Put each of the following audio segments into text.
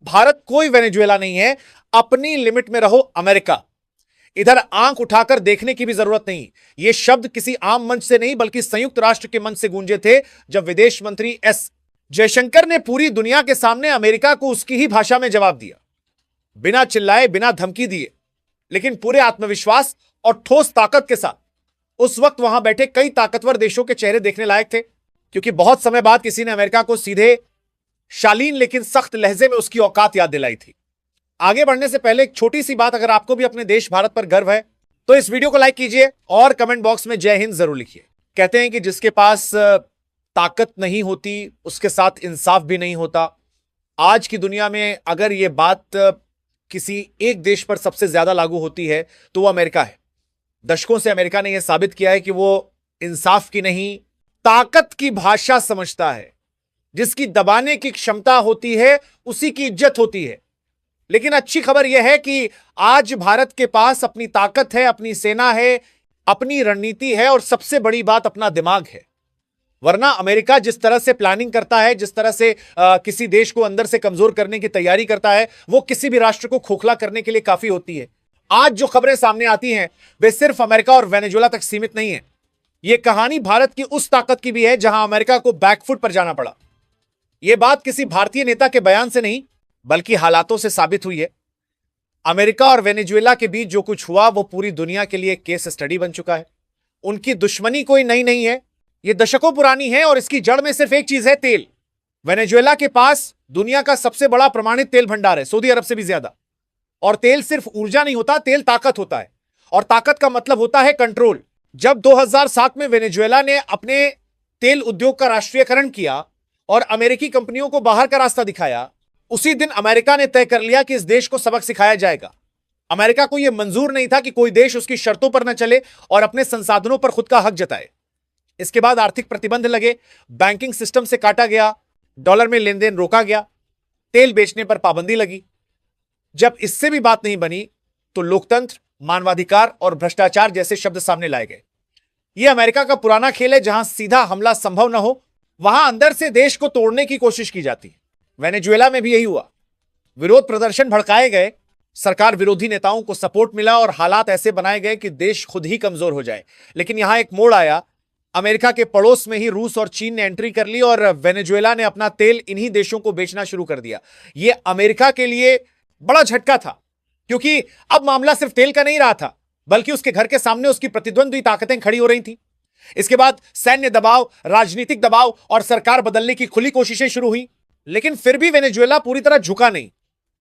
भारत कोई वेनेजुएला नहीं है। अपनी लिमिट में रहो अमेरिका। इधर आंख उठाकर देखने की भी जरूरत नहीं। यह शब्द किसी आम मंच से नहीं बल्कि संयुक्त राष्ट्र के मंच से गूंजे थे जब विदेश मंत्री एस जयशंकर ने पूरी दुनिया के सामने अमेरिका को उसकी ही भाषा में जवाब दिया, बिना चिल्लाए, बिना धमकी दिए, लेकिन पूरे आत्मविश्वास और ठोस ताकत के साथ। उस वक्त वहां बैठे कई ताकतवर देशों के चेहरे देखने लायक थे, क्योंकि बहुत समय बाद किसी ने अमेरिका को सीधे, शालीन लेकिन सख्त लहजे में उसकी औकात याद दिलाई थी। आगे बढ़ने से पहले एक छोटी सी बात, अगर आपको भी अपने देश भारत पर गर्व है तो इस वीडियो को लाइक कीजिए और कमेंट बॉक्स में जय हिंद जरूर लिखिए। कहते हैं कि जिसके पास ताकत नहीं होती उसके साथ इंसाफ भी नहीं होता। आज की दुनिया में अगर यह बात किसी एक देश पर सबसे ज्यादा लागू होती है तो वो अमेरिका है। दशकों से अमेरिका ने यह साबित किया है कि वो इंसाफ की नहीं, ताकत की भाषा समझता है। जिसकी दबाने की क्षमता होती है उसी की इज्जत होती है। लेकिन अच्छी खबर यह है कि आज भारत के पास अपनी ताकत है, अपनी सेना है, अपनी रणनीति है और सबसे बड़ी बात अपना दिमाग है। वरना अमेरिका जिस तरह से प्लानिंग करता है, जिस तरह से किसी देश को अंदर से कमजोर करने की तैयारी करता है, वो किसी भी राष्ट्र को खोखला करने के लिए काफी होती है। आज जो खबरें सामने आती हैं वे सिर्फ अमेरिका और वेनेजुएला तक सीमित नहीं है। यह कहानी भारत की उस ताकत की भी है जहां अमेरिका को बैकफुट पर जाना पड़ा। यह बात किसी भारतीय नेता के बयान से नहीं बल्कि हालातों से साबित हुई है। अमेरिका और वेनेजुएला के बीच जो कुछ हुआ वो पूरी दुनिया के लिए केस स्टडी बन चुका है। उनकी दुश्मनी कोई नई नहीं है, यह दशकों पुरानी है और इसकी जड़ में सिर्फ एक चीज है, तेल। वेनेजुएला के पास दुनिया का सबसे बड़ा प्रमाणित तेल भंडार है, सऊदी अरब से भी ज्यादा। और तेल सिर्फ ऊर्जा नहीं होता, तेल ताकत होता है और ताकत का मतलब होता है कंट्रोल। जब 2007 में वेनेजुएला ने अपने तेल उद्योग का राष्ट्रीयकरण किया और अमेरिकी कंपनियों को बाहर का रास्ता दिखाया, उसी दिन अमेरिका ने तय कर लिया कि इस देश को सबक सिखाया जाएगा। अमेरिका को यह मंजूर नहीं था कि कोई देश उसकी शर्तों पर न चले और अपने संसाधनों पर खुद का हक जताए। इसके बाद आर्थिक प्रतिबंध लगे, बैंकिंग सिस्टम से काटा गया, डॉलर में लेन देन रोका गया, तेल बेचने पर पाबंदी लगी। जब इससे भी बात नहीं बनी तो लोकतंत्र, मानवाधिकार और भ्रष्टाचार जैसे शब्द सामने लाए गए। यह अमेरिका का पुराना खेल है, जहां सीधा हमला संभव न हो वहां अंदर से देश को तोड़ने की कोशिश की जाती है। वेनेजुएला में भी यही हुआ। विरोध प्रदर्शन भड़काए गए, सरकार विरोधी नेताओं को सपोर्ट मिला और हालात ऐसे बनाए गए कि देश खुद ही कमजोर हो जाए। लेकिन यहां एक मोड़ आया। अमेरिका के पड़ोस में ही रूस और चीन ने एंट्री कर ली और वेनेजुएला ने अपना तेल इन्हीं देशों को बेचना शुरू कर दिया। यह अमेरिका के लिए बड़ा झटका था, क्योंकि अब मामला सिर्फ तेल का नहीं रहा था बल्कि उसके घर के सामने उसकी प्रतिद्वंदी ताकतें खड़ी हो रही थी। इसके बाद सैन्य दबाव, राजनीतिक दबाव और सरकार बदलने की खुली कोशिशें शुरू हुई। लेकिन फिर भी वेनेजुएला पूरी तरह झुका नहीं।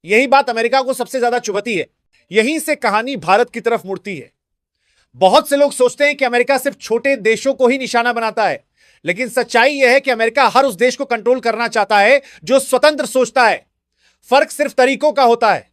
यही बात अमेरिका को सबसे ज्यादा चुभती है। यहीं से कहानी भारत की तरफ मुड़ती है। बहुत से लोग सोचते हैं कि अमेरिका सिर्फ छोटे देशों को ही निशाना बनाता है, लेकिन सच्चाई यह है कि अमेरिका हर उस देश को कंट्रोल करना चाहता है जो स्वतंत्र सोचता है। फर्क सिर्फ तरीकों का होता है।